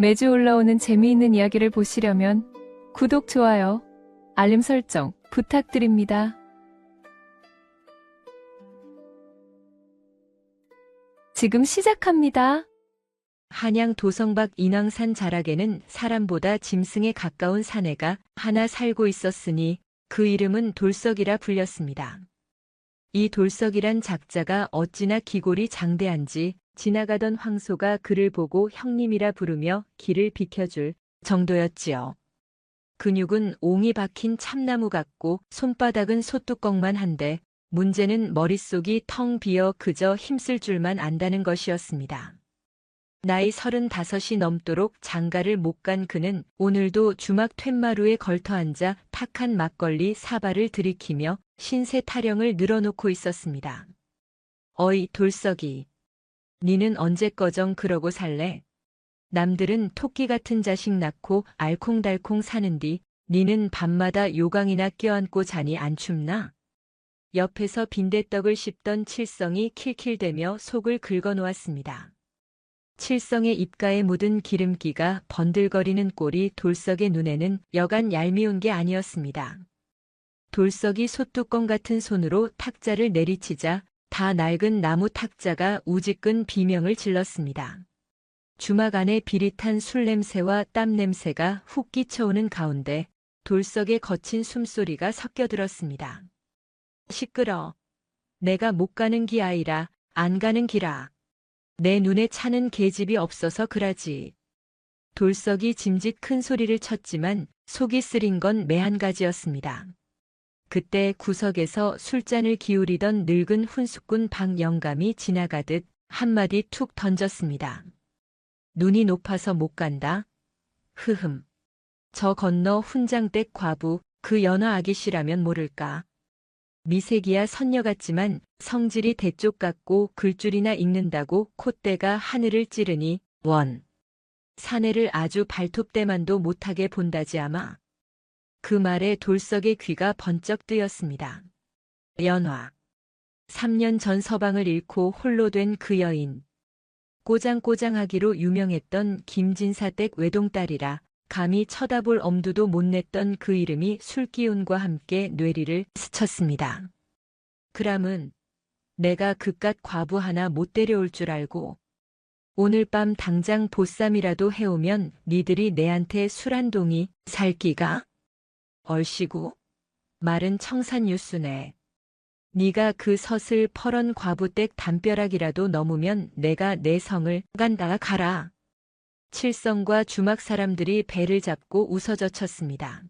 매주 올라오는 재미있는 이야기를 보시려면 구독, 좋아요, 알림 설정 부탁드립니다. 지금 시작합니다. 한양 도성박 인왕산 자락에는 사람보다 짐승에 가까운 사내가 하나 살고 있었으니 그 이름은 돌석이라 불렸습니다. 이 돌석이란 작자가 어찌나 기골이 장대한지 지나가던 황소가 그를 보고 형님이라 부르며 길을 비켜줄 정도였지요. 근육은 옹이 박힌 참나무 같고 손바닥은 소뚜껑만 한데 문제는 머릿속이 텅 비어 그저 힘쓸 줄만 안다는 것이었습니다. 나이 35이 넘도록 장가를 못 간 그는 오늘도 주막 툇마루에 걸터앉아 탁한 막걸리 사발을 들이키며 신세 타령을 늘어놓고 있었습니다. 어이 돌석이, 니는 언제꺼정 그러고 살래? 남들은 토끼 같은 자식 낳고 알콩달콩 사는디 니는 밤마다 요강이나 껴안고 자니 안 춥나? 옆에서 빈대떡을 씹던 칠성이 킬킬대며 속을 긁어놓았습니다. 칠성의 입가에 묻은 기름기가 번들거리는 꼴이 돌석의 눈에는 여간 얄미운 게 아니었습니다. 돌석이 솥뚜껑 같은 손으로 탁자를 내리치자 다 낡은 나무 탁자가 우지끈 비명을 질렀습니다. 주막 안에 비릿한 술 냄새와 땀 냄새가 훅 끼쳐오는 가운데 돌석의 거친 숨소리가 섞여들었습니다. 시끄러. 내가 못 가는 기 아이라 안 가는 기라. 내 눈에 차는 계집이 없어서 그라지. 돌석이 짐짓 큰 소리를 쳤지만 속이 쓰린 건 매 한 가지였습니다. 그때 구석에서 술잔을 기울이던 늙은 훈수꾼 박영감이 지나가듯 한마디 툭 던졌습니다. 눈이 높아서 못 간다. 흐흠. 저 건너 훈장댁 과부 그 연화 아기씨라면 모를까. 미색이야 선녀 같지만 성질이 대쪽 같고 글줄이나 읽는다고 콧대가 하늘을 찌르니 원. 사내를 아주 발톱대만도 못하게 본다지 아마. 그 말에 돌석의 귀가 번쩍 뜨였습니다. 연화. 3년 전 서방을 잃고 홀로 된 그 여인. 꼬장꼬장하기로 유명했던 김진사댁 외동딸이라 감히 쳐다볼 엄두도 못 냈던 그 이름이 술기운과 함께 뇌리를 스쳤습니다. 그람은 내가 그깟 과부 하나 못 데려올 줄 알고 오늘 밤 당장 보쌈이라도 해오면 니들이 내한테 술 한 동이 살 끼가? 얼씨구. 말은 청산유수네. 네가 그 서슬 퍼런 과부댁 담벼락이라도 넘으면 내가 내 성을 간다 가라. 칠성과 주막 사람들이 배를 잡고 웃어젖혔습니다.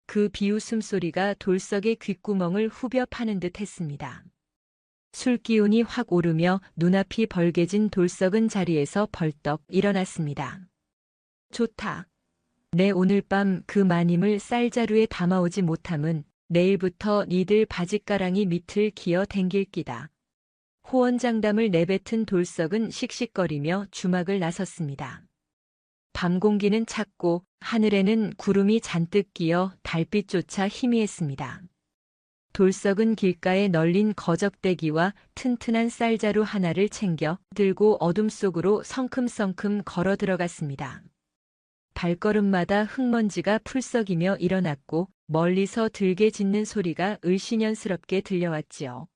그 비웃음 소리가 돌석의 귓구멍을 후벼 파는 듯 했습니다. 술기운이 확 오르며 눈앞이 벌게진 돌석은 자리에서 벌떡 일어났습니다. 좋다. 내 오늘 밤 그 마님을 쌀자루에 담아오지 못함은 내일부터 니들 바짓가랑이 밑을 기어 댕길 끼다. 호언장담을 내뱉은 돌석은 씩씩거리며 주막을 나섰습니다. 밤 공기는 찼고 하늘에는 구름이 잔뜩 끼어 달빛조차 희미했습니다. 돌석은 길가에 널린 거적대기와 튼튼한 쌀자루 하나를 챙겨 들고 어둠 속으로 성큼성큼 걸어 들어갔습니다. 발걸음마다 흙먼지가 풀썩이며 일어났고 멀리서 들개 짖는 소리가 을씨년스럽게 들려왔지요.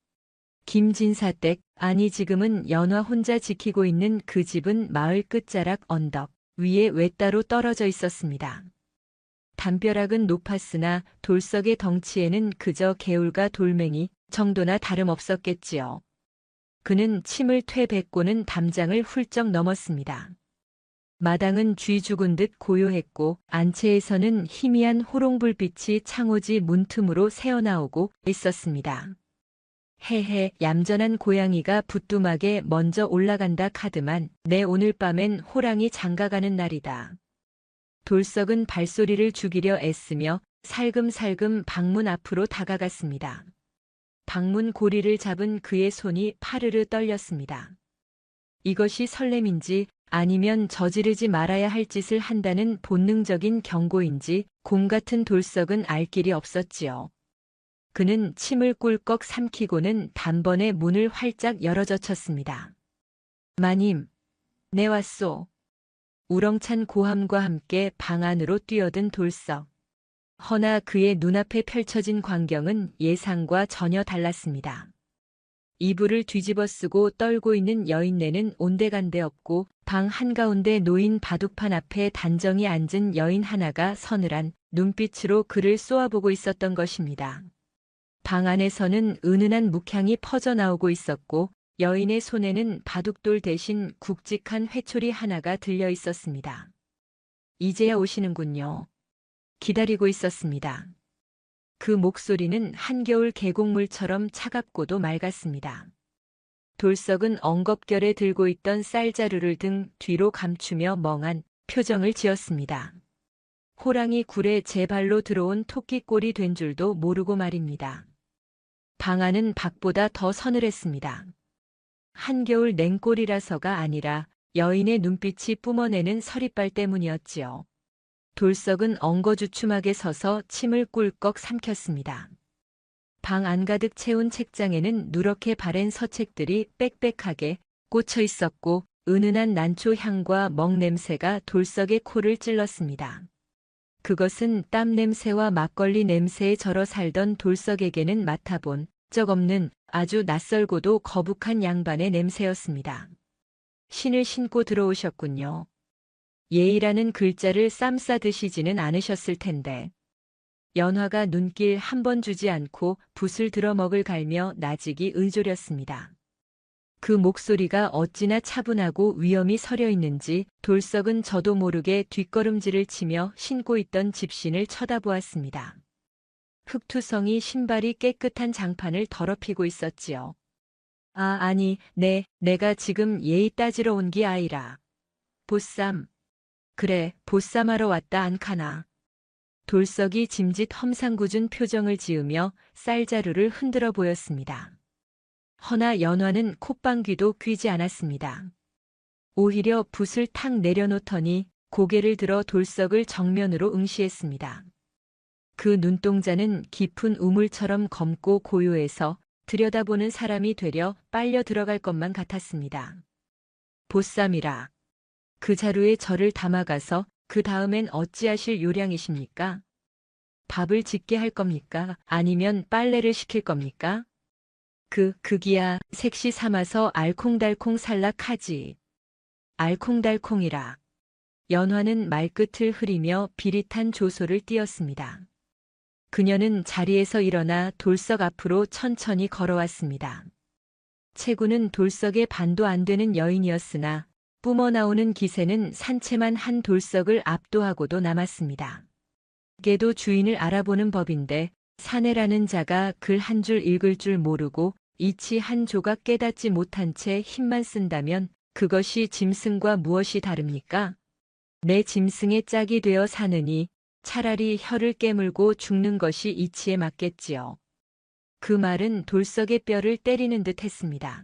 김진사댁, 아니 지금은 연화 혼자 지키고 있는 그 집은 마을 끝자락 언덕 위에 외따로 떨어져 있었습니다. 담벼락은 높았으나 돌석의 덩치에는 그저 개울과 돌멩이 정도나 다름없었겠지요. 그는 침을 퇴뱉고는 담장을 훌쩍 넘었습니다. 마당은 쥐 죽은 듯 고요했고 안채에서는 희미한 호롱불빛이 창호지 문틈으로 새어나오고 있었습니다. 헤헤, 얌전한 고양이가 부뚜막에 먼저 올라간다 카드만 내 오늘 밤엔 호랑이 장가가는 날이다. 돌석은 발소리를 죽이려 애쓰며 살금살금 방문 앞으로 다가갔습니다. 방문 고리를 잡은 그의 손이 파르르 떨렸습니다. 이것이 설렘인지 아니면 저지르지 말아야 할 짓을 한다는 본능적인 경고인지 곰 같은 돌석은 알 길이 없었지요. 그는 침을 꿀꺽 삼키고는 단번에 문을 활짝 열어젖혔습니다. 마님, 내 왔소. 우렁찬 고함과 함께 방 안으로 뛰어든 돌석. 허나 그의 눈앞에 펼쳐진 광경은 예상과 전혀 달랐습니다. 이불을 뒤집어 쓰고 떨고 있는 여인네는 온데간데 없고 방 한가운데 놓인 바둑판 앞에 단정히 앉은 여인 하나가 서늘한 눈빛으로 그를 쏘아보고 있었던 것입니다. 방 안에서는 은은한 묵향이 퍼져나오고 있었고 여인의 손에는 바둑돌 대신 굵직한 회초리 하나가 들려 있었습니다. 이제야 오시는군요. 기다리고 있었습니다. 그 목소리는 한겨울 계곡물처럼 차갑고도 맑았습니다. 돌석은 엉겁결에 들고 있던 쌀자루를 등 뒤로 감추며 멍한 표정을 지었습니다. 호랑이 굴에 제 발로 들어온 토끼꼴이 된 줄도 모르고 말입니다. 방 안은 밖보다 더 서늘했습니다. 한겨울 냉골이라서가 아니라 여인의 눈빛이 뿜어내는 서리빨 때문이었지요. 돌석은 엉거주춤하게 서서 침을 꿀꺽 삼켰습니다. 방 안가득 채운 책장에는 누렇게 바랜 서책들이 빽빽하게 꽂혀 있었고 은은한 난초 향과 먹 냄새가 돌석의 코를 찔렀습니다. 그것은 땀 냄새와 막걸리 냄새에 절어 살던 돌석에게는 맡아본 적 없는 아주 낯설고도 거북한 양반의 냄새였습니다. 신을 신고 들어오셨군요. 예의라는 글자를 쌈 싸드시지는 않으셨을 텐데. 연화가 눈길 한 번 주지 않고 붓을 들어먹을 갈며 나직이 의졸였습니다. 그 목소리가 어찌나 차분하고 위엄이 서려 있는지 돌석은 저도 모르게 뒷걸음질을 치며 신고 있던 집신을 쳐다보았습니다. 흙투성이 신발이 깨끗한 장판을 더럽히고 있었지요. 아니, 내가 지금 예의 따지러 온 기 아이라. 보쌈. 그래, 보쌈하러 왔다 안카나. 돌석이 짐짓 험상궂은 표정을 지으며 쌀자루를 흔들어 보였습니다. 허나 연화는 콧방귀도 뀌지 않았습니다. 오히려 붓을 탁 내려놓더니 고개를 들어 돌석을 정면으로 응시했습니다. 그 눈동자는 깊은 우물처럼 검고 고요해서 들여다보는 사람이 되려 빨려 들어갈 것만 같았습니다. 보쌈이라. 그 자루에 저를 담아가서 그 다음엔 어찌하실 요량이십니까? 밥을 짓게 할 겁니까? 아니면 빨래를 시킬 겁니까? 그기야 색시 삼아서 알콩달콩 살락하지. 알콩달콩이라. 연화는 말끝을 흐리며 비릿한 조소를 띄었습니다. 그녀는 자리에서 일어나 돌석 앞으로 천천히 걸어왔습니다. 채구는 돌석의 반도 안 되는 여인이었으나 뿜어나오는 기세는 산채만 한 돌석을 압도하고도 남았습니다. 개도 주인을 알아보는 법인데 사내라는 자가 글 한 줄 읽을 줄 모르고 이치 한 조각 깨닫지 못한 채 힘만 쓴다면 그것이 짐승과 무엇이 다릅니까? 내 짐승의 짝이 되어 사느니 차라리 혀를 깨물고 죽는 것이 이치에 맞겠지요. 그 말은 돌석의 뼈를 때리는 듯 했습니다.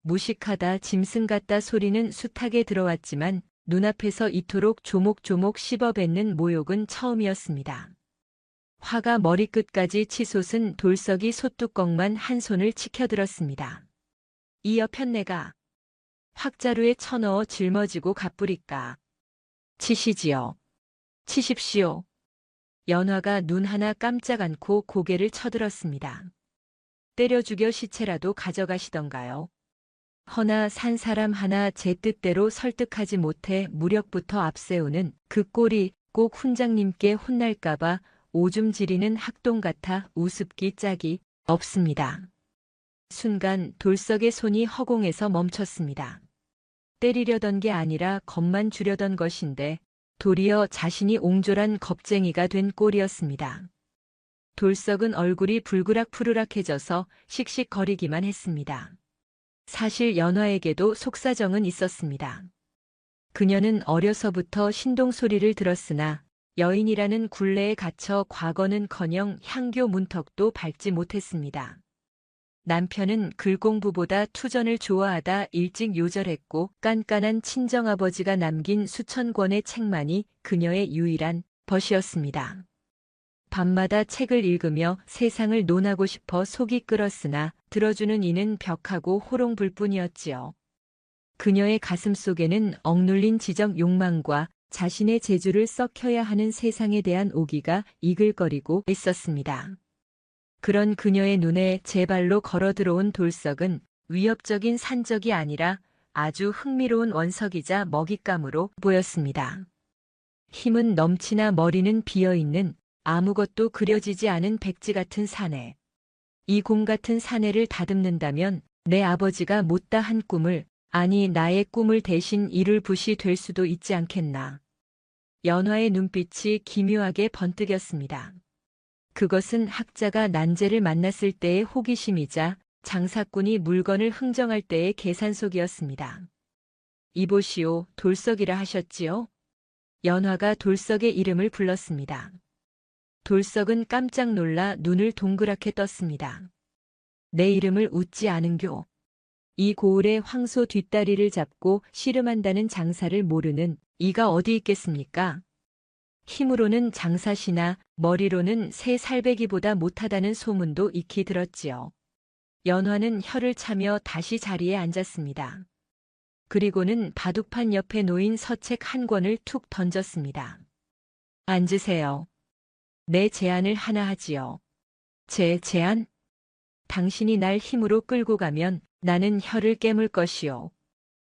무식하다 짐승 같다 소리는 숱하게 들어왔지만 눈앞에서 이토록 조목조목 씹어뱉는 모욕은 처음이었습니다. 화가 머리끝까지 치솟은 돌석이 솥뚜껑만 한 손을 치켜들었습니다. 이어 편내가 확자루에 쳐넣어 짊어지고 가뿌리까. 치시지요. 치십시오. 연화가 눈 하나 깜짝 않고 고개를 쳐들었습니다. 때려 죽여 시체라도 가져가시던가요. 허나 산 사람 하나 제 뜻대로 설득하지 못해 무력부터 앞세우는 그 꼴이 꼭 훈장님께 혼날까봐 오줌 지리는 학동 같아 우습기 짝이 없습니다. 순간 돌석의 손이 허공에서 멈췄습니다. 때리려던 게 아니라 겁만 주려던 것인데 도리어 자신이 옹졸한 겁쟁이가 된 꼴이었습니다. 돌석은 얼굴이 불그락푸르락해져서 씩씩거리기만 했습니다. 사실 연화에게도 속사정은 있었습니다. 그녀는 어려서부터 신동소리를 들었으나 여인이라는 굴레에 갇혀 과거는커녕 향교 문턱도 밟지 못했습니다. 남편은 글공부보다 투전을 좋아하다 일찍 요절했고 깐깐한 친정아버지가 남긴 수천 권의 책만이 그녀의 유일한 벗이었습니다. 밤마다 책을 읽으며 세상을 논하고 싶어 속이 끓었으나 들어주는 이는 벽하고 호롱불뿐이었지요. 그녀의 가슴 속에는 억눌린 지적 욕망과 자신의 재주를 썩혀야 하는 세상에 대한 오기가 이글거리고 있었습니다. 그런 그녀의 눈에 제 발로 걸어 들어온 돌석은 위협적인 산적이 아니라 아주 흥미로운 원석이자 먹잇감으로 보였습니다. 힘은 넘치나 머리는 비어있는 아무것도 그려지지 않은 백지 같은 사내. 이 곰 같은 사내를 다듬는다면 내 아버지가 못다 한 꿈을, 아니 나의 꿈을 대신 이룰 붓이 될 수도 있지 않겠나. 연화의 눈빛이 기묘하게 번뜩였습니다. 그것은 학자가 난제를 만났을 때의 호기심이자 장사꾼이 물건을 흥정할 때의 계산속이었습니다. 이보시오, 돌석이라 하셨지요? 연화가 돌석의 이름을 불렀습니다. 돌석은 깜짝 놀라 눈을 동그랗게 떴습니다. 내 이름을 웃지 않은교. 이 고을의 황소 뒷다리를 잡고 씨름한다는 장사를 모르는 이가 어디 있겠습니까? 힘으로는 장사시나 머리로는 새 살배기보다 못하다는 소문도 익히 들었지요. 연화는 혀를 차며 다시 자리에 앉았습니다. 그리고는 바둑판 옆에 놓인 서책 한 권을 툭 던졌습니다. 앉으세요. 내 제안을 하나 하지요. 제 제안? 당신이 날 힘으로 끌고 가면 나는 혀를 깨물 것이요.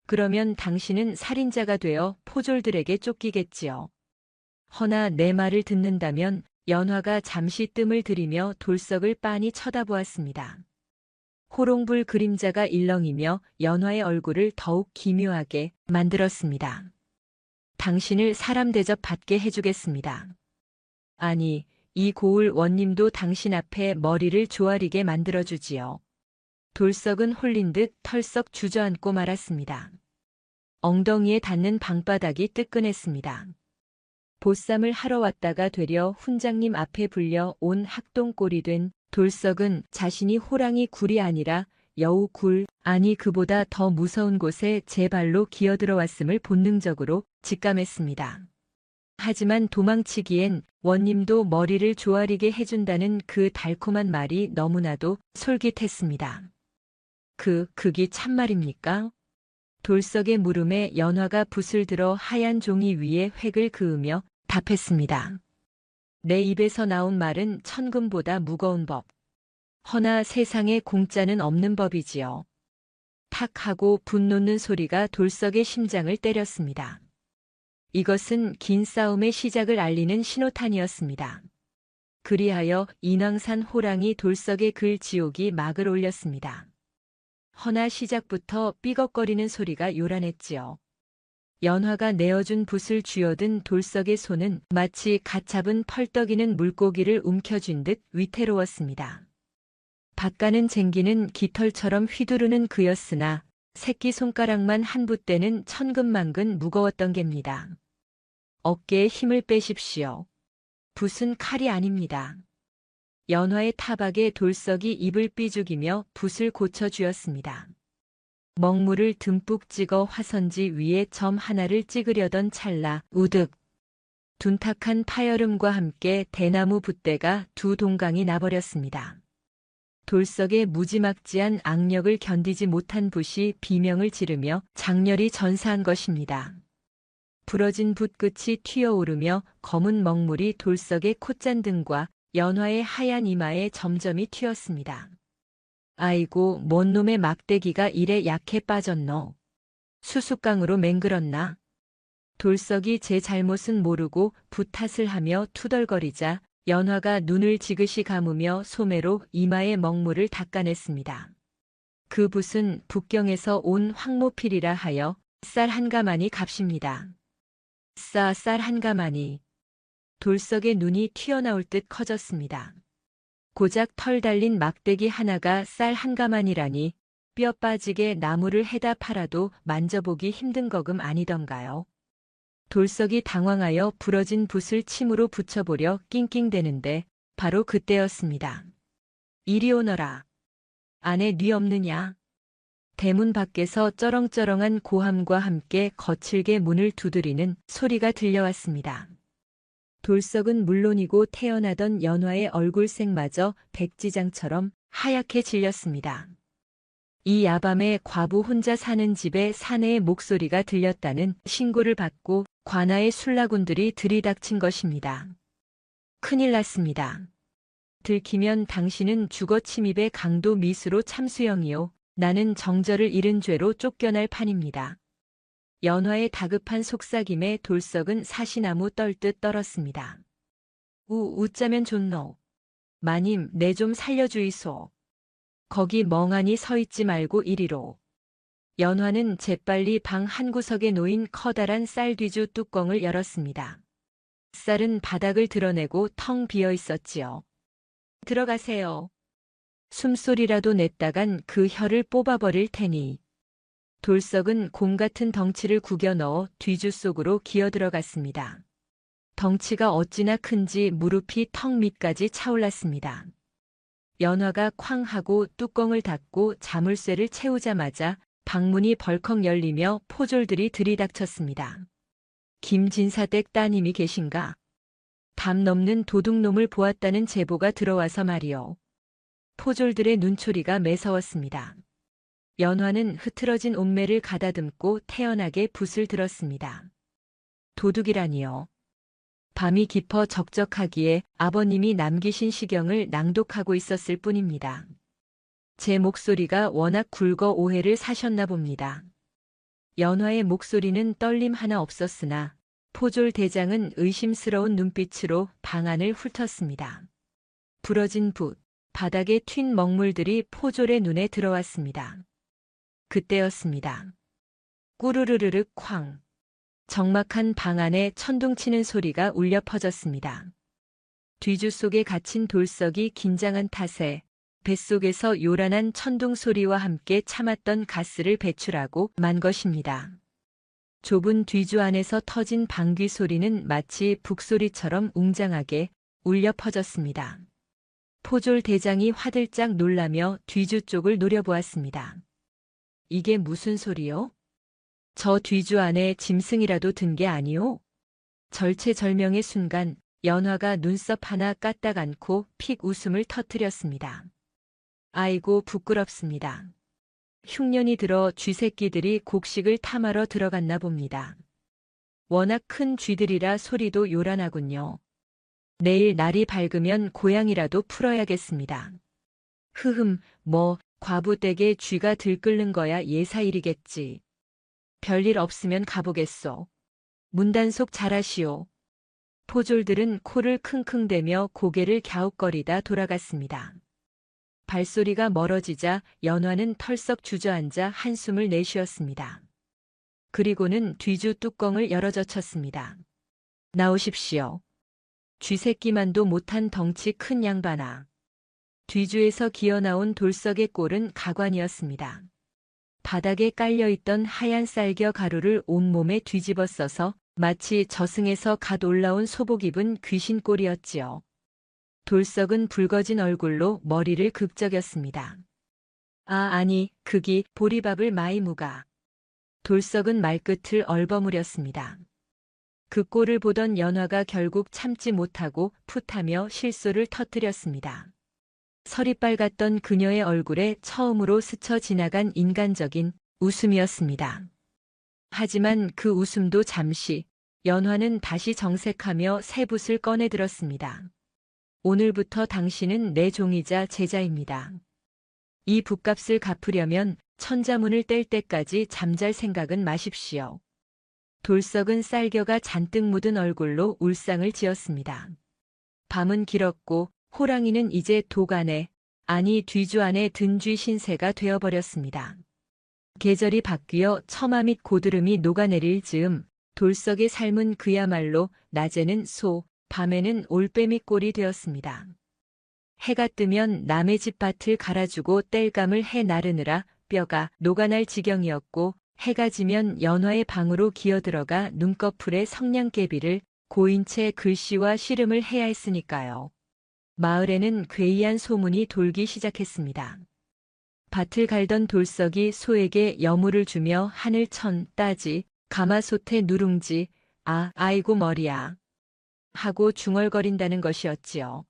그러면 당신은 살인자가 되어 포졸들에게 쫓기겠지요. 허나 내 말을 듣는다면 연화가 잠시 뜸을 들이며 돌석을 빤히 쳐다보았습니다. 호롱불 그림자가 일렁이며 연화의 얼굴을 더욱 기묘하게 만들었습니다. 당신을 사람 대접 받게 해주겠습니다. 아니, 이 고을 원님도 당신 앞에 머리를 조아리게 만들어주지요. 돌석은 홀린 듯 털썩 주저앉고 말았습니다. 엉덩이에 닿는 방바닥이 뜨끈했습니다. 보쌈을 하러 왔다가 되려 훈장님 앞에 불려 온 학동꼴이 된 돌석은 자신이 호랑이 굴이 아니라 여우 굴, 아니 그보다 더 무서운 곳에 제 발로 기어들어왔음을 본능적으로 직감했습니다. 하지만 도망치기엔 원님도 머리를 조아리게 해준다는 그 달콤한 말이 너무나도 솔깃했습니다. 그게 참말입니까? 돌석의 물음에 연화가 붓을 들어 하얀 종이 위에 획을 그으며 답했습니다. 내 입에서 나온 말은 천금보다 무거운 법. 허나 세상에 공짜는 없는 법이지요. 탁 하고 붓 놓는 소리가 돌석의 심장을 때렸습니다. 이것은 긴 싸움의 시작을 알리는 신호탄이었습니다. 그리하여 인왕산 호랑이 돌석의 글 지옥이 막을 올렸습니다. 허나 시작부터 삐걱거리는 소리가 요란했지요. 연화가 내어준 붓을 쥐어든 돌석의 손은 마치 갓 잡은 펄떡이는 물고기를 움켜쥔 듯 위태로웠습니다. 바가는 쟁기는 깃털처럼 휘두르는 그였으나 새끼손가락만 한 붓대는 천근만근 무거웠던 갭니다. 어깨에 힘을 빼십시오. 붓은 칼이 아닙니다. 연화의 타박에 돌석이 입을 삐죽이며 붓을 고쳐주었습니다. 먹물을 듬뿍 찍어 화선지 위에 점 하나를 찍으려던 찰나 우득. 둔탁한 파여름과 함께 대나무 붓대가 두 동강이 나버렸습니다. 돌석의 무지막지한 악력을 견디지 못한 붓이 비명을 지르며 장렬히 전사한 것입니다. 부러진 붓끝이 튀어오르며 검은 먹물이 돌석의 콧잔등과 연화의 하얀 이마에 점점이 튀었습니다. 아이고, 뭔 놈의 막대기가 이래 약해 빠졌노. 수수깡으로 맹글었나. 돌석이 제 잘못은 모르고 붓탓을 하며 투덜거리자 연화가 눈을 지그시 감으며 소매로 이마의 먹물을 닦아냈습니다. 그 붓은 북경에서 온 황모필이라 하여 쌀 한 가마니 값입니다. 쌀 한 가마니. 돌석의 눈이 튀어나올 듯 커졌습니다. 고작 털 달린 막대기 하나가 쌀 한 가마니라니 뼈 빠지게 나무를 해다 팔아도 만져보기 힘든 거금 아니던가요? 돌석이 당황하여 부러진 붓을 침으로 붙여보려 낑낑대는데 바로 그때였습니다. 이리 오너라. 안에 뉘 없느냐? 대문 밖에서 쩌렁쩌렁한 고함과 함께 거칠게 문을 두드리는 소리가 들려왔습니다. 돌석은 물론이고 태어나던 연화의 얼굴색마저 백지장처럼 하얗게 질렸습니다. 이 야밤에 과부 혼자 사는 집에 사내의 목소리가 들렸다는 신고를 받고 관아의 술라군들이 들이닥친 것입니다. 큰일 났습니다. 들키면 당신은 주거 침입의 강도 미수로 참수형이요. 나는 정절을 잃은 죄로 쫓겨날 판입니다. 연화의 다급한 속삭임에 돌석은 사시나무 떨듯 떨었습니다. 웃자면 좋노. 마님, 내 좀 살려주이소. 거기 멍하니 서 있지 말고 이리로. 연화는 재빨리 방 한구석에 놓인 커다란 쌀뒤주 뚜껑을 열었습니다. 쌀은 바닥을 드러내고 텅 비어 있었지요. 들어가세요. 숨소리라도 냈다간 그 혀를 뽑아버릴 테니. 돌석은 곰 같은 덩치를 구겨 넣어 뒤주 속으로 기어들어갔습니다. 덩치가 어찌나 큰지 무릎이 턱 밑까지 차올랐습니다. 연화가 쾅 하고 뚜껑을 닫고 자물쇠를 채우자마자 방문이 벌컥 열리며 포졸들이 들이닥쳤습니다. 김진사댁 따님이 계신가? 담 넘는 도둑놈을 보았다는 제보가 들어와서 말이오. 포졸들의 눈초리가 매서웠습니다. 연화는 흐트러진 옷매를 가다듬고 태연하게 붓을 들었습니다. 도둑이라니요. 밤이 깊어 적적하기에 아버님이 남기신 시경을 낭독하고 있었을 뿐입니다. 제 목소리가 워낙 굵어 오해를 사셨나 봅니다. 연화의 목소리는 떨림 하나 없었으나 포졸 대장은 의심스러운 눈빛으로 방 안을 훑었습니다. 부러진 붓, 바닥에 튄 먹물들이 포졸의 눈에 들어왔습니다. 그때였습니다. 꾸르르르르 쾅. 적막한 방 안에 천둥치는 소리가 울려 퍼졌습니다. 뒤주 속에 갇힌 돌석이 긴장한 탓에 뱃속에서 요란한 천둥 소리와 함께 참았던 가스를 배출하고 만 것입니다. 좁은 뒤주 안에서 터진 방귀 소리는 마치 북소리처럼 웅장하게 울려 퍼졌습니다. 포졸 대장이 화들짝 놀라며 뒤주 쪽을 노려보았습니다. 이게 무슨 소리요? 저 뒤주 안에 짐승이라도 든 게 아니오? 절체절명의 순간 연화가 눈썹 하나 까딱 않고 픽 웃음을 터뜨렸습니다. 아이고 부끄럽습니다. 흉년이 들어 쥐새끼들이 곡식을 탐하러 들어갔나 봅니다. 워낙 큰 쥐들이라 소리도 요란하군요. 내일 날이 밝으면 고양이라도 풀어야겠습니다. 뭐 과부 댁에 쥐가 들끓는 거야 예사일이겠지. 별일 없으면 가보겠소. 문단속 잘하시오. 포졸들은 코를 킁킁대며 고개를 갸웃거리다 돌아갔습니다. 발소리가 멀어지자 연화는 털썩 주저앉아 한숨을 내쉬었습니다. 그리고는 뒤주 뚜껑을 열어젖혔습니다. 나오십시오. 쥐새끼만도 못한 덩치 큰 양반아. 뒤주에서 기어나온 돌석의 꼴은 가관이었습니다. 바닥에 깔려있던 하얀 쌀겨 가루를 온몸에 뒤집어 써서 마치 저승에서 갓 올라온 소복 입은 귀신꼴이었지요. 돌석은 붉어진 얼굴로 머리를 극적였습니다. 아니, 그기 보리밥을 마이 무가. 돌석은 말끝을 얼버무렸습니다. 그 꼴을 보던 연화가 결국 참지 못하고 풋하며 실소를 터뜨렸습니다. 설이 빨갛던 그녀의 얼굴에 처음으로 스쳐 지나간 인간적인 웃음이었습니다. 하지만 그 웃음도 잠시, 연화는 다시 정색하며 새 붓을 꺼내 들었습니다. 오늘부터 당신은 내 종이자 제자입니다. 이 붓값을 갚으려면 천자문을 뗄 때까지 잠잘 생각은 마십시오. 돌석은 쌀겨가 잔뜩 묻은 얼굴로 울상을 지었습니다. 밤은 길었고 호랑이는 이제 독 안에, 아니 뒤주 안에 든 쥐 신세가 되어버렸습니다. 계절이 바뀌어 처마 및 고드름이 녹아내릴 즈음 돌석의 삶은 그야말로 낮에는 소, 밤에는 올빼미 꼴이 되었습니다. 해가 뜨면 남의 집 밭을 갈아주고 땔감을 해 나르느라 뼈가 녹아날 지경이었고 해가 지면 연화의 방으로 기어들어가 눈꺼풀에 성냥개비를 고인 채 글씨와 씨름을 해야 했으니까요. 마을에는 괴이한 소문이 돌기 시작했습니다. 밭을 갈던 돌석이 소에게 여물을 주며 하늘 천, 따지, 가마솥에 누룽지, 아이고 머리야 하고 중얼거린다는 것이었지요.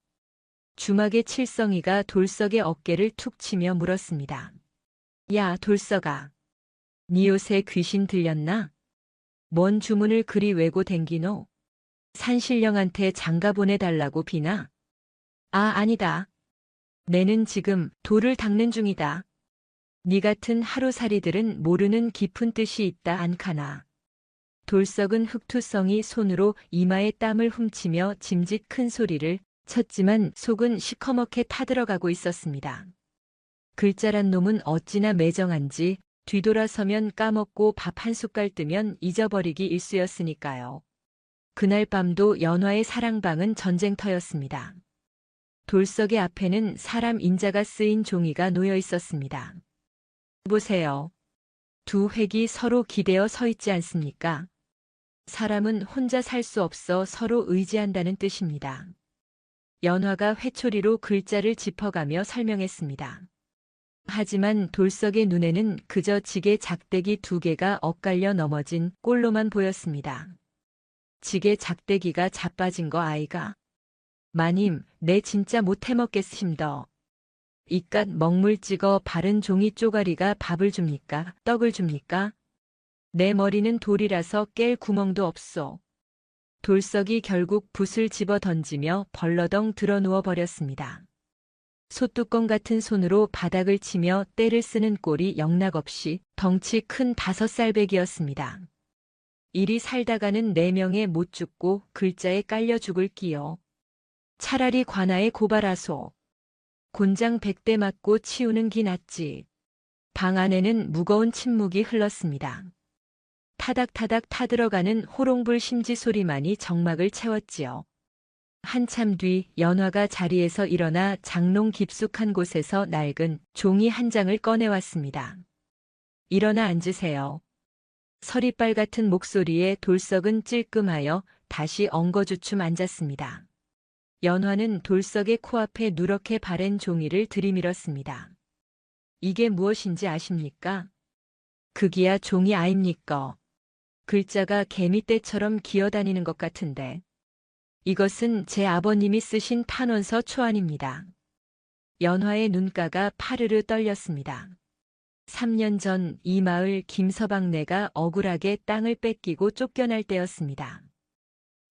주막의 칠성이가 돌석의 어깨를 툭 치며 물었습니다. 야, 돌석아. 니 요새 귀신 들렸나? 뭔 주문을 그리 외고 댕기노? 산신령한테 장가 보내달라고 비나? 아, 아니다. 내는 지금 돌을 닦는 중이다. 니 같은 하루살이들은 모르는 깊은 뜻이 있다 않카나. 돌석은 흑투성이 손으로 이마에 땀을 훔치며 짐짓 큰 소리를 쳤지만 속은 시커멓게 타들어가고 있었습니다. 글자란 놈은 어찌나 매정한지 뒤돌아서면 까먹고 밥 한 숟갈 뜨면 잊어버리기 일쑤였으니까요. 그날 밤도 연화의 사랑방은 전쟁터였습니다. 돌석의 앞에는 사람 인자가 쓰인 종이가 놓여 있었습니다. 보세요. 두 획이 서로 기대어 서 있지 않습니까? 사람은 혼자 살 수 없어 서로 의지한다는 뜻입니다. 연화가 회초리로 글자를 짚어가며 설명했습니다. 하지만 돌석의 눈에는 그저 지게 작대기 두 개가 엇갈려 넘어진 꼴로만 보였습니다. 지게 작대기가 자빠진 거 아이가? 마님, 내 진짜 못 해먹겠심더. 이깟 먹물 찍어 바른 종이 쪼가리가 밥을 줍니까? 떡을 줍니까? 내 머리는 돌이라서 깰 구멍도 없소. 돌석이 결국 붓을 집어 던지며 벌러덩 드러누워 버렸습니다. 솥뚜껑 같은 손으로 바닥을 치며 때를 쓰는 꼴이 영락없이 덩치 큰 5살배기였습니다. 이리 살다가는 4명에 못 죽고 글자에 깔려 죽을 끼요. 차라리 관아에 고발하소. 곤장 100대 맞고 치우는 기 낫지. 방 안에는 무거운 침묵이 흘렀습니다. 타닥타닥 타들어가는 호롱불 심지 소리만이 정막을 채웠지요. 한참 뒤 연화가 자리에서 일어나 장롱 깊숙한 곳에서 낡은 종이 한 장을 꺼내왔습니다. 일어나 앉으세요. 서리빨 같은 목소리에 돌석은 찔끔하여 다시 엉거주춤 앉았습니다. 연화는 돌석의 코앞에 누렇게 바랜 종이를 들이밀었습니다. 이게 무엇인지 아십니까? 그기야 종이 아입니까? 글자가 개미떼처럼 기어다니는 것 같은데. 이것은 제 아버님이 쓰신 탄원서 초안입니다. 연화의 눈가가 파르르 떨렸습니다. 3년 전 이 마을 김서방네가 억울하게 땅을 뺏기고 쫓겨날 때였습니다.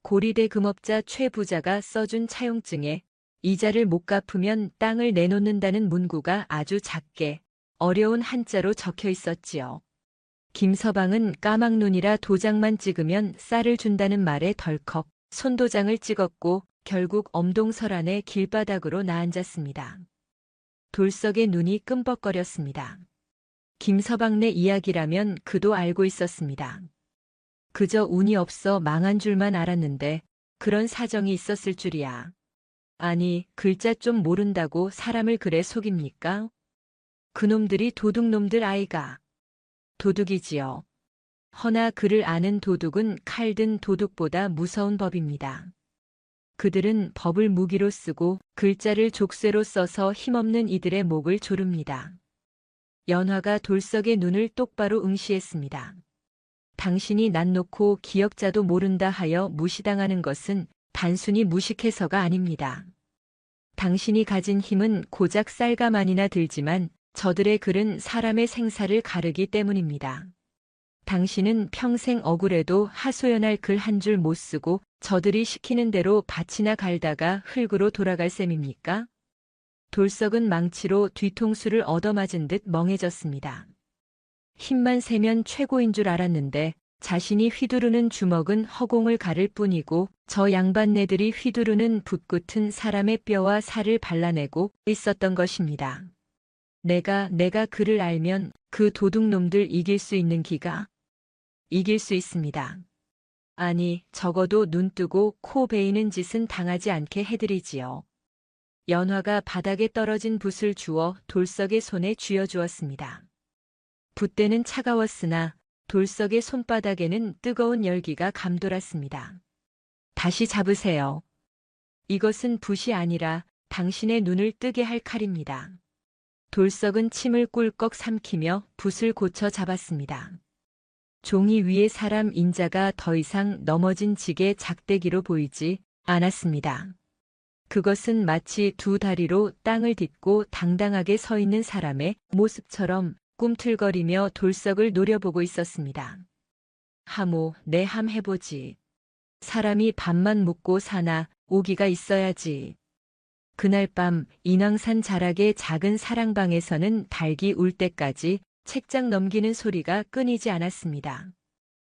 고리대 금업자 최 부자가 써준 차용증에 이자를 못 갚으면 땅을 내놓는다는 문구가 아주 작게 어려운 한자로 적혀 있었지요. 김서방은 까막눈이라 도장만 찍으면 쌀을 준다는 말에 덜컥 손도장을 찍었고 결국 엄동설안의 길바닥으로 나앉았습니다. 돌석의 눈이 끔뻑거렸습니다. 김서방네 이야기라면 그도 알고 있었습니다. 그저 운이 없어 망한 줄만 알았는데 그런 사정이 있었을 줄이야. 아니, 글자 좀 모른다고 사람을 그래 속입니까? 그놈들이 도둑놈들 아이가. 도둑이지요. 허나 그를 아는 도둑은 칼든 도둑보다 무서운 법입니다. 그들은 법을 무기로 쓰고 글자를 족쇄로 써서 힘없는 이들의 목을 조릅니다. 연화가 돌석의 눈을 똑바로 응시했습니다. 당신이 난 놓고 기억자도 모른다 하여 무시당하는 것은 단순히 무식해서가 아닙니다. 당신이 가진 힘은 고작 쌀가만이나 들지만 저들의 글은 사람의 생사를 가르기 때문입니다. 당신은 평생 억울해도 하소연할 글 한 줄 못 쓰고 저들이 시키는 대로 밭이나 갈다가 흙으로 돌아갈 셈입니까? 돌석은 망치로 뒤통수를 얻어맞은 듯 멍해졌습니다. 힘만 세면 최고인 줄 알았는데 자신이 휘두르는 주먹은 허공을 가를 뿐이고 저 양반네들이 휘두르는 붓끝은 사람의 뼈와 살을 발라내고 있었던 것입니다. 내가 그를 알면 그 도둑놈들 이길 수 있는 기가? 이길 수 있습니다. 아니, 적어도 눈 뜨고 코 베이는 짓은 당하지 않게 해드리지요. 연화가 바닥에 떨어진 붓을 주워 돌석의 손에 쥐어주었습니다. 붓대는 차가웠으나 돌석의 손바닥에는 뜨거운 열기가 감돌았습니다. 다시 잡으세요. 이것은 붓이 아니라 당신의 눈을 뜨게 할 칼입니다. 돌석은 침을 꿀꺽 삼키며 붓을 고쳐 잡았습니다. 종이 위에 사람 인자가 더 이상 넘어진 지게 작대기로 보이지 않았습니다. 그것은 마치 두 다리로 땅을 딛고 당당하게 서 있는 사람의 모습처럼 꿈틀거리며 돌석을 노려보고 있었습니다. 하모, 내 함 해보지. 사람이 밥만 먹고 사나 오기가 있어야지. 그날 밤 인왕산 자락의 작은 사랑방에서는 닭이 울 때까지 책장 넘기는 소리가 끊이지 않았습니다.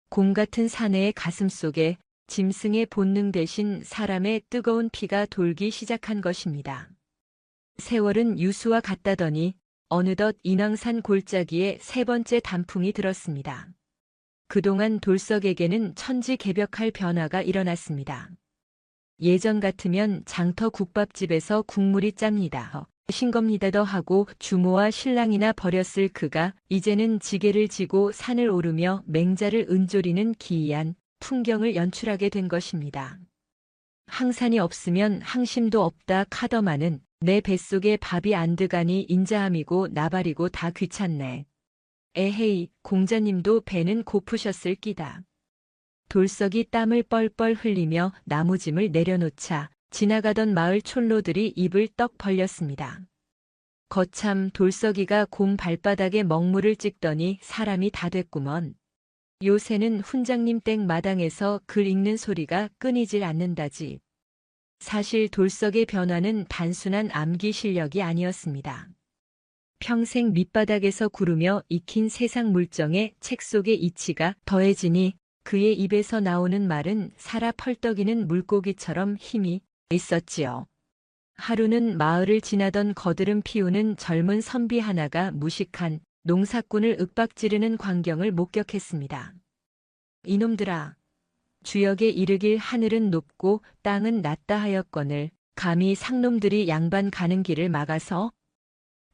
곰 같은 사내의 가슴 속에 짐승의 본능 대신 사람의 뜨거운 피가 돌기 시작한 것입니다. 세월은 유수와 같다더니 어느덧 인왕산 골짜기에 세 번째 단풍이 들었습니다. 그동안 돌석에게는 천지개벽할 변화가 일어났습니다. 예전 같으면 장터 국밥집에서 국물이 짭니다. 싱겁니다더 하고 주모와 신랑이나 버렸을 그가 이제는 지게를 지고 산을 오르며 맹자를 은조리는 기이한 풍경을 연출하게 된 것입니다. 항산이 없으면 항심도 없다 카더마는 내 뱃속에 밥이 안 들가니 인자함이고 나발이고 다 귀찮네. 에헤이, 공자님도 배는 고프셨을 끼다. 돌석이 땀을 뻘뻘 흘리며 나무짐을 내려놓자 지나가던 마을 촌로들이 입을 떡 벌렸습니다. 거참 돌석이가 곰 발바닥에 먹물을 찍더니 사람이 다 됐구먼. 요새는 훈장님 댁 마당에서 글 읽는 소리가 끊이질 않는다지. 사실 돌석의 변화는 단순한 암기 실력이 아니었습니다. 평생 밑바닥에서 구르며 익힌 세상 물정에 책 속의 이치가 더해지니 그의 입에서 나오는 말은 살아 펄떡이는 물고기처럼 힘이 있었지요. 하루는 마을을 지나던 거드름 피우는 젊은 선비 하나가 무식한 농사꾼을 윽박지르는 광경을 목격했습니다. 이놈들아, 주역에 이르길 하늘은 높고 땅은 낮다 하였거늘 감히 상놈들이 양반 가는 길을 막아서.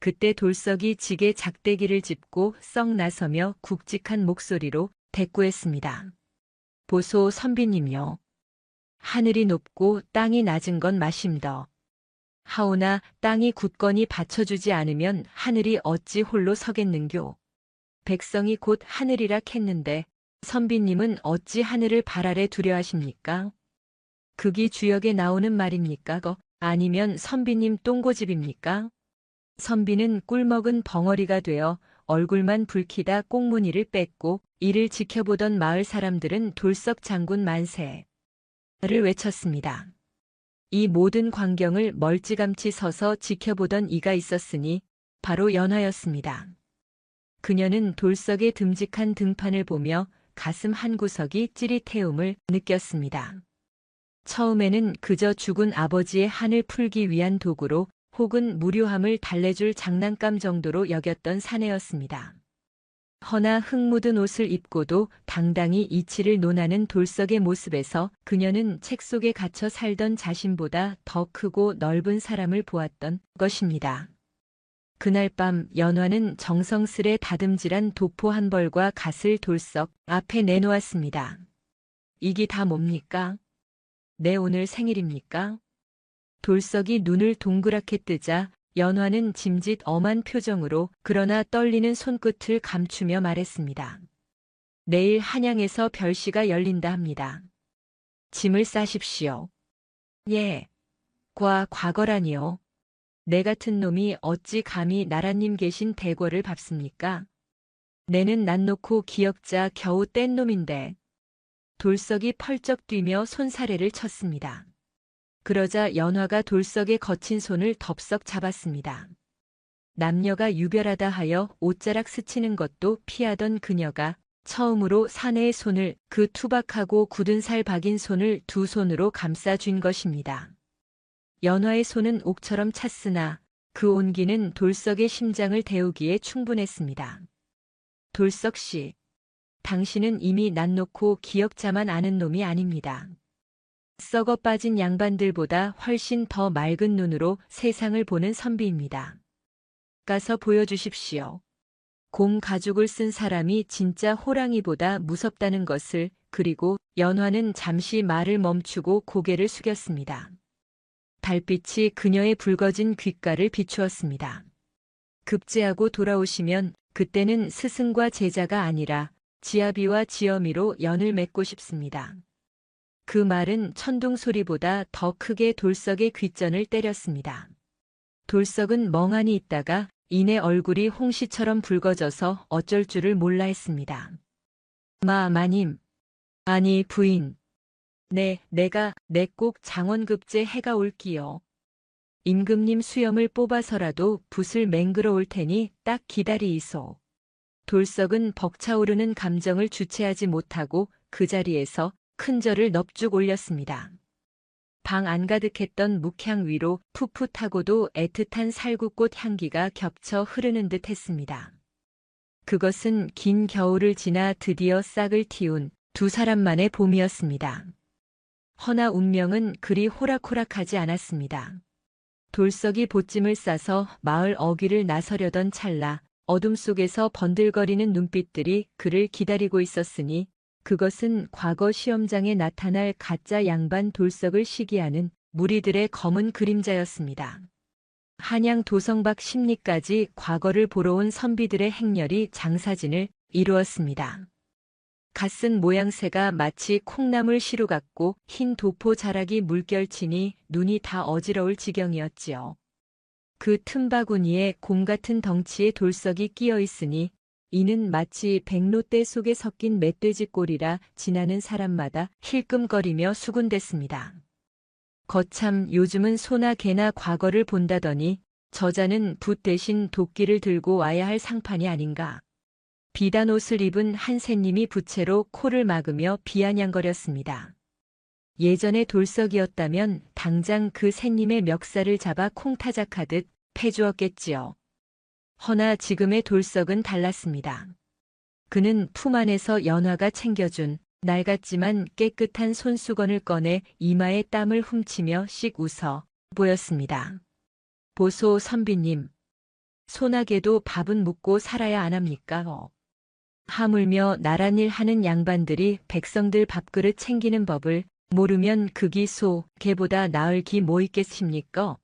그때 돌석이 지게 작대기를 짚고 썩 나서며 굵직한 목소리로 대꾸했습니다. 보소 선비님요. 하늘이 높고 땅이 낮은 건 마심더. 하오나 땅이 굳건히 받쳐주지 않으면 하늘이 어찌 홀로 서겠는교. 백성이 곧 하늘이라 캤는데 선비님은 어찌 하늘을 발 아래 두려 하십니까? 극이 주역에 나오는 말입니까? 아니면 선비님 똥고집입니까? 선비는 꿀먹은 벙어리가 되어 얼굴만 붉히다 꽁무니를 뺐고 이를 지켜보던 마을 사람들은 돌석 장군 만세를 외쳤습니다. 이 모든 광경을 멀찌감치 서서 지켜보던 이가 있었으니 바로 연화였습니다. 그녀는 돌석의 듬직한 등판을 보며 가슴 한구석이 찌릿해움을 느꼈습니다. 처음에는 그저 죽은 아버지의 한을 풀기 위한 도구로 혹은 무료함을 달래줄 장난감 정도로 여겼던 사내였습니다. 허나 흙 묻은 옷을 입고도 당당히 이치를 논하는 돌석의 모습에서 그녀는 책 속에 갇혀 살던 자신보다 더 크고 넓은 사람을 보았던 것입니다. 그날 밤 연화는 정성스레 다듬질한 도포 한 벌과 갓을 돌석 앞에 내놓았습니다. 이게 다 뭡니까? 내 오늘 생일입니까? 돌석이 눈을 동그랗게 뜨자 연화는 짐짓 엄한 표정으로 그러나 떨리는 손끝을 감추며 말했습니다. 내일 한양에서 별시가 열린다 합니다. 짐을 싸십시오. 예. 과거라니요. 내 같은 놈이 어찌 감히 나라님 계신 대궐을 밟습니까? 내는 난 놓고 기역자 겨우 뗀 놈인데. 돌석이 펄쩍 뛰며 손사래를 쳤습니다. 그러자 연화가 돌석의 거친 손을 덥석 잡았습니다. 남녀가 유별하다 하여 옷자락 스치는 것도 피하던 그녀가 처음으로 사내의 손을 그 투박하고 굳은 살 박인 손을 두 손으로 감싸준 것입니다. 연화의 손은 옥처럼 찼으나 그 온기는 돌석의 심장을 데우기에 충분했습니다. 돌석 씨, 당신은 이미 난 놓고 기역자만 아는 놈이 아닙니다. 썩어 빠진 양반들보다 훨씬 더 맑은 눈으로 세상을 보는 선비입니다. 가서 보여주십시오. 곰 가죽을 쓴 사람이 진짜 호랑이보다 무섭다는 것을. 그리고 연화는 잠시 말을 멈추고 고개를 숙였습니다. 달빛이 그녀의 붉어진 귓가를 비추었습니다. 급제하고 돌아오시면 그때는 스승과 제자가 아니라 지아비와 지어미로 연을 맺고 싶습니다. 그 말은 천둥 소리보다 더 크게 돌석의 귓전을 때렸습니다. 돌석은 멍하니 있다가 이내 얼굴이 홍시처럼 붉어져서 어쩔 줄을 몰라 했습니다. 마님. 아니, 부인. 내가 꼭 장원급제 해가 올기요. 임금님 수염을 뽑아서라도 붓을 맹글어 올 테니 딱 기다리이소. 돌석은 벅차오르는 감정을 주체하지 못하고 그 자리에서 큰절을 넙죽 올렸습니다. 방 안가득했던 묵향 위로 풋풋하고도 애틋한 살구꽃 향기가 겹쳐 흐르는 듯 했습니다. 그것은 긴 겨울을 지나 드디어 싹을 틔운 두 사람만의 봄이었습니다. 허나 운명은 그리 호락호락하지 않았습니다. 돌석이 보찜을 싸서 마을 어귀를 나서려던 찰나 어둠 속에서 번들거리는 눈빛들이 그를 기다리고 있었으니 그것은 과거 시험장에 나타날 가짜 양반 돌석을 시기하는 무리들의 검은 그림자였습니다. 한양 도성박 심리까지 과거를 보러 온 선비들의 행렬이 장사진을 이루었습니다. 갓쓴 모양새가 마치 콩나물 시루 같고 흰 도포 자락이 물결치니 눈이 다 어지러울 지경이었지요. 그 틈바구니에 곰 같은 덩치의 돌석이 끼어 있으니 이는 마치 백로대 속에 섞인 멧돼지 꼴이라 지나는 사람마다 힐끔거리며 수군댔습니다. 거참 요즘은 소나 개나 과거를 본다더니 저자는 붓 대신 도끼를 들고 와야 할 상판이 아닌가. 비단 옷을 입은 한 새님이 부채로 코를 막으며 비아냥거렸습니다. 예전의 돌석이었다면 당장 그 새님의 멱살을 잡아 콩타작하듯 패주었겠지요. 허나 지금의 돌석은 달랐습니다. 그는 품 안에서 연화가 챙겨준 낡았지만 깨끗한 손수건을 꺼내 이마에 땀을 훔치며 씩 웃어 보였습니다. 보소 선비님. 소나게도 밥은 묵고 살아야 안 합니까? 하물며 나랏일 하는 양반들이 백성들 밥그릇 챙기는 법을 모르면 그기 소, 개보다 나을 기 뭐 있겠습니까?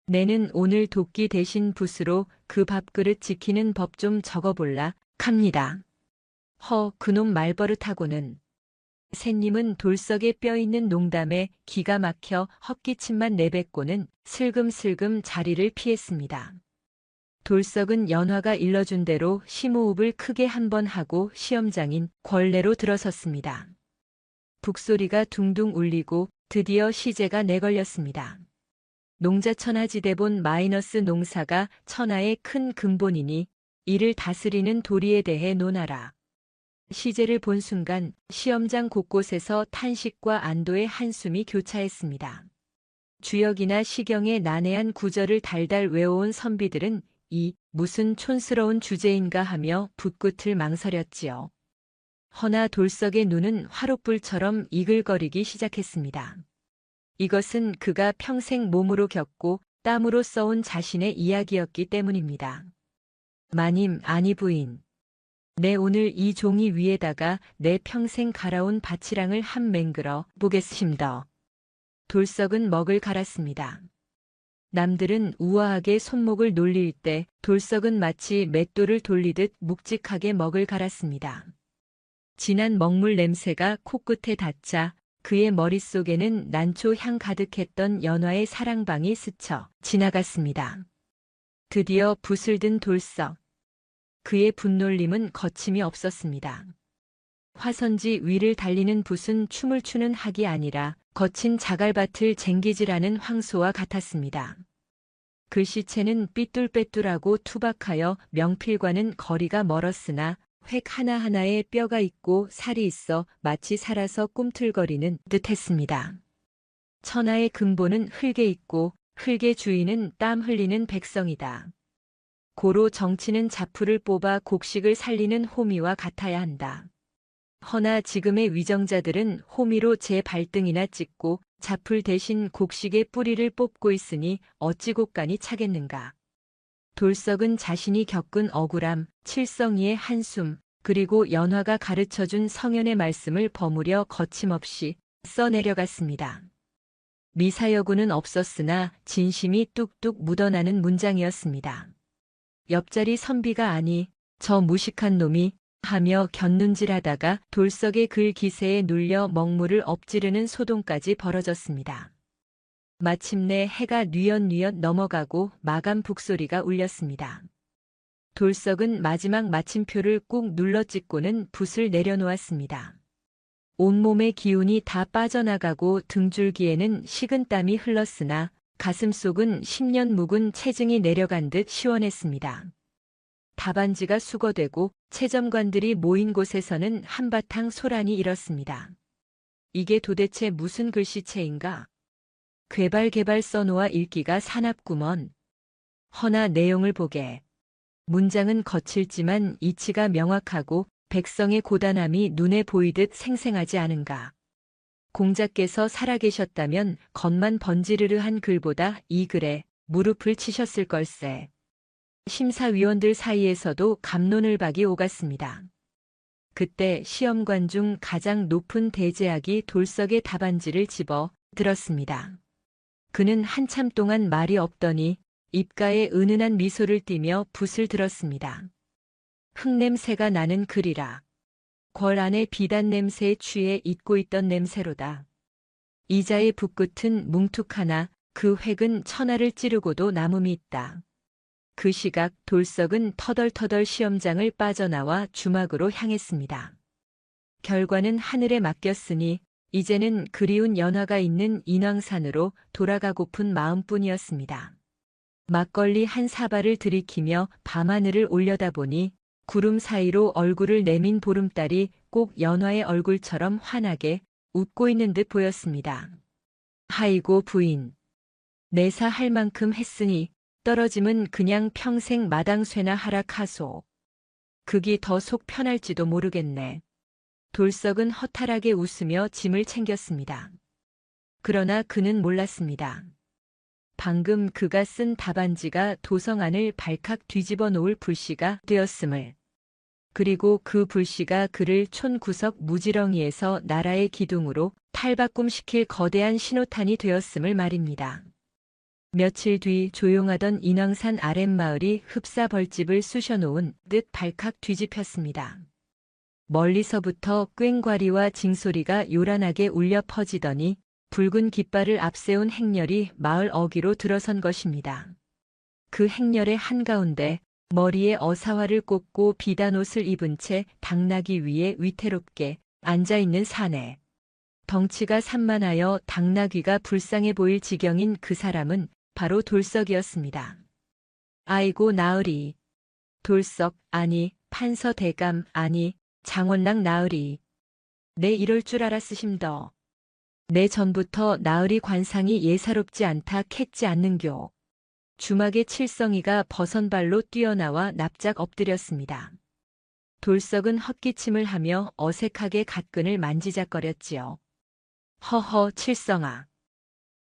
내는 오늘 도끼 대신 붓으로 그 밥그릇 지키는 법 좀 적어볼라 합니다. 그놈 말버릇하고는. 새님은 돌석에 뼈있는 농담에 기가 막혀 헛기침만 내뱉고는 슬금슬금 자리를 피했습니다. 돌석은 연화가 일러준 대로 심호흡을 크게 한 번 하고 시험장인 권례로 들어섰습니다. 북소리가 둥둥 울리고 드디어 시제가 내걸렸습니다. 농자천하지대본 마이너스 농사가 천하의 큰 근본이니 이를 다스리는 도리에 대해 논하라. 시제를 본 순간 시험장 곳곳에서 탄식과 안도의 한숨이 교차했습니다. 주역이나 시경의 난해한 구절을 달달 외워온 선비들은 이 무슨 촌스러운 주제인가 하며 붓끝을 망설였지요. 허나 돌석의 눈은 화롯불처럼 이글거리기 시작했습니다. 이것은 그가 평생 몸으로 겪고 땀으로 써온 자신의 이야기였기 때문입니다. 마님, 아니 부인. 내 오늘 이 종이 위에다가 내 평생 갈아온 밭이랑을 한 맹글어 보겠습니다. 돌석은 먹을 갈았습니다. 남들은 우아하게 손목을 놀릴 때 돌석은 마치 맷돌을 돌리듯 묵직하게 먹을 갈았습니다. 진한 먹물 냄새가 코끝에 닿자 그의 머릿속에는 난초 향 가득했던 연화의 사랑방이 스쳐 지나갔습니다. 드디어 붓을 든 돌석. 그의 분놀림은 거침이 없었습니다. 화선지 위를 달리는 붓은 춤을 추는 학이 아니라 거친 자갈밭을 쟁기질하는 황소와 같았습니다. 글씨체는 삐뚤빼뚤하고 투박하여 명필과는 거리가 멀었으나 획 하나하나에 뼈가 있고 살이 있어 마치 살아서 꿈틀거리는 듯했습니다. 천하의 근본은 흙에 있고 흙의 주인은 땀 흘리는 백성이다. 고로 정치는 자풀을 뽑아 곡식을 살리는 호미와 같아야 한다. 허나 지금의 위정자들은 호미로 제 발등이나 찍고 자풀 대신 곡식의 뿌리를 뽑고 있으니 어찌 곡간이 차겠는가. 돌석은 자신이 겪은 억울함, 칠성이의 한숨, 그리고 연화가 가르쳐준 성현의 말씀을 버무려 거침없이 써내려갔습니다. 미사여구는 없었으나 진심이 뚝뚝 묻어나는 문장이었습니다. 옆자리 선비가 아니 저 무식한 놈이 하며 곁눈질하다가 돌석의 글 기세에 눌려 먹물을 엎지르는 소동까지 벌어졌습니다. 마침내 해가 뉘엿뉘엿 넘어가고 마감 북소리가 울렸습니다. 돌석은 마지막 마침표를 꾹 눌러 찍고는 붓을 내려놓았습니다. 온몸의 기운이 다 빠져나가고 등줄기에는 식은땀이 흘렀으나 가슴속은 10년 묵은 체증이 내려간 듯 시원했습니다. 답안지가 수거되고 채점관들이 모인 곳에서는 한바탕 소란이 일었습니다. 이게 도대체 무슨 글씨체인가? 괴발괴발 써놓아 읽기가 사납구먼. 허나 내용을 보게. 문장은 거칠지만 이치가 명확하고 백성의 고단함이 눈에 보이듯 생생하지 않은가. 공자께서 살아계셨다면 겉만 번지르르한 글보다 이 글에 무릎을 치셨을 걸세. 심사위원들 사이에서도 갑론을 박이 오갔습니다. 그때 시험관 중 가장 높은 대제학이 돌석의 답안지를 집어 들었습니다. 그는 한참 동안 말이 없더니 입가에 은은한 미소를 띠며 붓을 들었습니다. 흙냄새가 나는 글이라. 궐 안에 비단 냄새에 취해 잊고 있던 냄새로다. 이자의 붓끝은 뭉툭하나 그 획은 천하를 찌르고도 남음이 있다. 그 시각 돌석은 터덜터덜 시험장을 빠져나와 주막으로 향했습니다. 결과는 하늘에 맡겼으니 이제는 그리운 연화가 있는 인왕산으로 돌아가고픈 마음뿐이었습니다. 막걸리 한 사발을 들이키며 밤하늘을 올려다보니 구름 사이로 얼굴을 내민 보름달이 꼭 연화의 얼굴처럼 환하게 웃고 있는 듯 보였습니다. 아이고 부인. 내사 할 만큼 했으니 떨어짐은 그냥 평생 마당쇠나 하락하소. 극이 더 속 편할지도 모르겠네. 돌석은 허탈하게 웃으며 짐을 챙겼습니다. 그러나 그는 몰랐습니다. 방금 그가 쓴 답안지가 도성 안을 발칵 뒤집어 놓을 불씨가 되었음을. 그리고 그 불씨가 그를 촌구석 무지렁이에서 나라의 기둥으로 탈바꿈시킬 거대한 신호탄이 되었음을 말입니다. 며칠 뒤 조용하던 인왕산 아랫마을이 흡사벌집을 쑤셔놓은 듯 발칵 뒤집혔습니다. 멀리서부터 꽹과리와 징소리가 요란하게 울려 퍼지더니 붉은 깃발을 앞세운 행렬이 마을 어귀로 들어선 것입니다. 그 행렬의 한가운데 머리에 어사화를 꽂고 비단옷을 입은 채 당나귀 위에 위태롭게 앉아있는 사내. 덩치가 산만하여 당나귀가 불쌍해 보일 지경인 그 사람은 바로 돌석이었습니다. 아이고 나으리. 돌석 아니 판서 대감 아니 장원랑 나으리. 내 이럴 줄 알았으심더. 내 전부터 나으리 관상이 예사롭지 않다 캤지 않는교. 주막의 칠성이가 버선발로 뛰어나와 납작 엎드렸습니다. 돌석은 헛기침을 하며 어색하게 갓근을 만지작거렸지요. 허허 칠성아.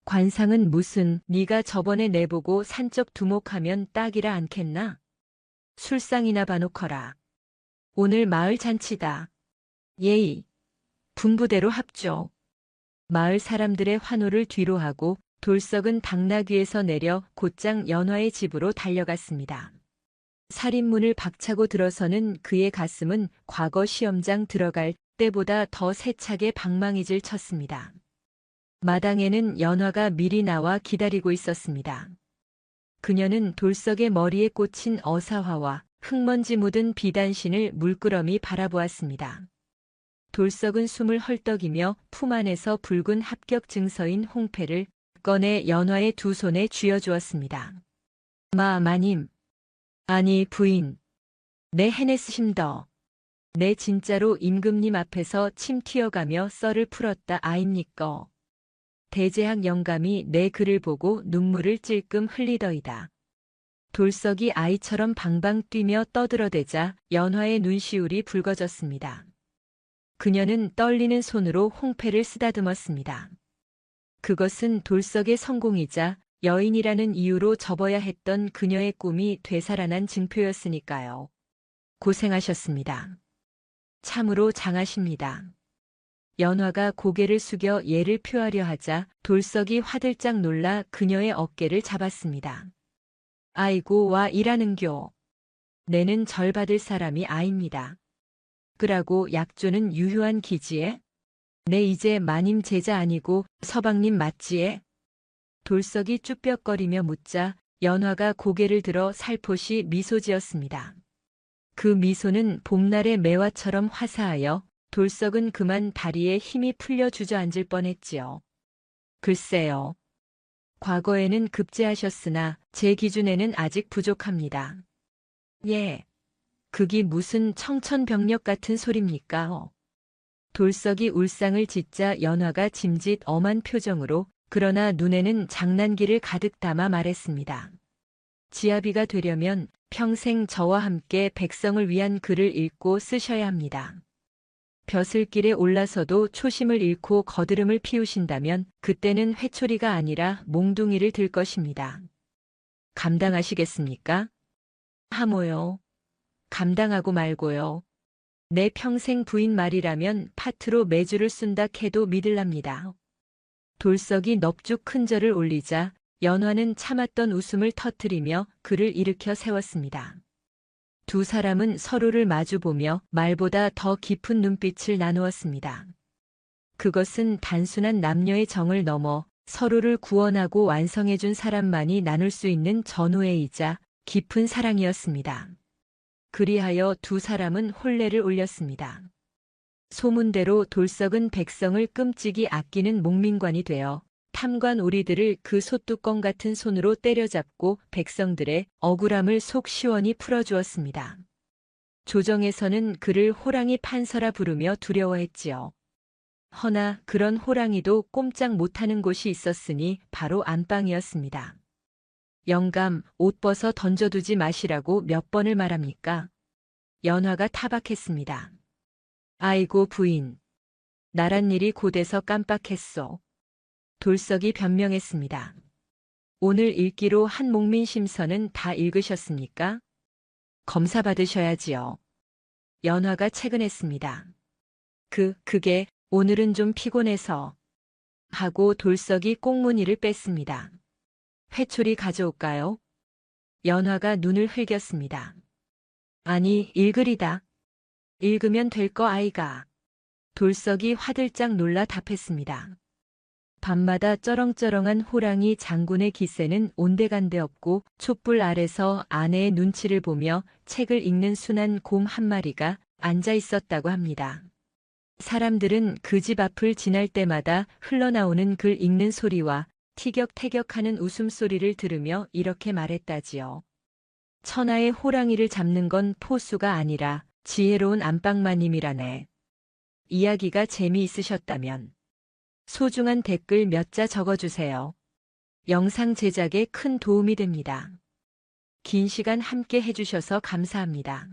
관상은 무슨 네가 저번에 내보고 산적 두목하면 딱이라 않겠나? 술상이나 봐놓거라. 오늘 마을 잔치다. 예의. 분부대로 합조. 마을 사람들의 환호를 뒤로하고 돌석은 당나귀에서 내려 곧장 연화의 집으로 달려갔습니다. 살인문을 박차고 들어서는 그의 가슴은 과거 시험장 들어갈 때보다 더 세차게 방망이질 쳤습니다. 마당에는 연화가 미리 나와 기다리고 있었습니다. 그녀는 돌석의 머리에 꽂힌 어사화와 흙먼지 묻은 비단신을 물끄러미 바라보았습니다. 돌석은 숨을 헐떡이며 품 안에서 붉은 합격 증서인 홍패를 꺼내 연화의 두 손에 쥐어주었습니다. 마님. 아니 부인. 내 해냈으심더. 내 진짜로 임금님 앞에서 침 튀어가며 썰을 풀었다 아입니꺼. 대제학 영감이 내 글을 보고 눈물을 찔끔 흘리더이다. 돌석이 아이처럼 방방 뛰며 떠들어대자 연화의 눈시울이 붉어졌습니다. 그녀는 떨리는 손으로 홍패를 쓰다듬었습니다. 그것은 돌석의 성공이자 여인이라는 이유로 접어야 했던 그녀의 꿈이 되살아난 증표였으니까요. 고생하셨습니다. 참으로 장하십니다. 연화가 고개를 숙여 예를 표하려 하자 돌석이 화들짝 놀라 그녀의 어깨를 잡았습니다. 아이고 와 일하는교. 내는 절 받을 사람이 아닙니다. 그라고 약조는 유효한 기지에? 내 이제 마님 제자 아니고 서방님 맞지에? 돌석이 쭈뼛거리며 묻자 연화가 고개를 들어 살포시 미소 지었습니다. 그 미소는 봄날의 매화처럼 화사하여 돌석은 그만 다리에 힘이 풀려 주저앉을 뻔했지요. 글쎄요. 과거에는 급제하셨으나 제 기준에는 아직 부족합니다. 예. 그게 무슨 청천벽력 같은 소립니까? 돌석이 울상을 짓자 연화가 짐짓 엄한 표정으로 그러나 눈에는 장난기를 가득 담아 말했습니다. 지아비가 되려면 평생 저와 함께 백성을 위한 글을 읽고 쓰셔야 합니다. 벼슬길에 올라서도 초심을 잃고 거드름을 피우신다면 그때는 회초리가 아니라 몽둥이를 들 것입니다. 감당하시겠습니까? 하모요. 감당하고 말고요. 내 평생 부인 말이라면 파트로 매주를 쓴다 해도 믿을랍니다. 돌석이 넙죽 큰 절을 올리자 연화는 참았던 웃음을 터뜨리며 그를 일으켜 세웠습니다. 두 사람은 서로를 마주보며 말보다 더 깊은 눈빛을 나누었습니다. 그것은 단순한 남녀의 정을 넘어 서로를 구원하고 완성해준 사람만이 나눌 수 있는 전우애이자 깊은 사랑이었습니다. 그리하여 두 사람은 혼례를 올렸습니다. 소문대로 돌석은 백성을 끔찍이 아끼는 목민관이 되어 탐관 오리들을 그 솥뚜껑 같은 손으로 때려잡고 백성들의 억울함을 속 시원히 풀어주었습니다. 조정에서는 그를 호랑이 판서라 부르며 두려워했지요. 허나 그런 호랑이도 꼼짝 못하는 곳이 있었으니 바로 안방이었습니다. 영감, 옷 벗어 던져두지 마시라고 몇 번을 말합니까? 연화가 타박했습니다. 아이고 부인. 나란 일이 곧에서 깜빡했소. 돌석이 변명했습니다. 오늘 읽기로 한 목민심서는 다 읽으셨습니까? 검사 받으셔야지요. 연화가 채근했습니다. 그게 오늘은 좀 피곤해서 하고 돌석이 꽁무니를 뺐습니다. 회초리 가져올까요? 연화가 눈을 흘겼습니다. 아니, 읽으리다. 읽으면 될 거 아이가. 돌석이 화들짝 놀라 답했습니다. 밤마다 쩌렁쩌렁한 호랑이 장군의 기세는 온데간데 없고 촛불 아래서 아내의 눈치를 보며 책을 읽는 순한 곰 한 마리가 앉아 있었다고 합니다. 사람들은 그 집 앞을 지날 때마다 흘러나오는 글 읽는 소리와 티격태격하는 웃음소리를 들으며 이렇게 말했다지요. 천하의 호랑이를 잡는 건 포수가 아니라 지혜로운 안방마님이라네. 이야기가 재미있으셨다면 소중한 댓글 몇 자 적어주세요. 영상 제작에 큰 도움이 됩니다. 긴 시간 함께 해주셔서 감사합니다.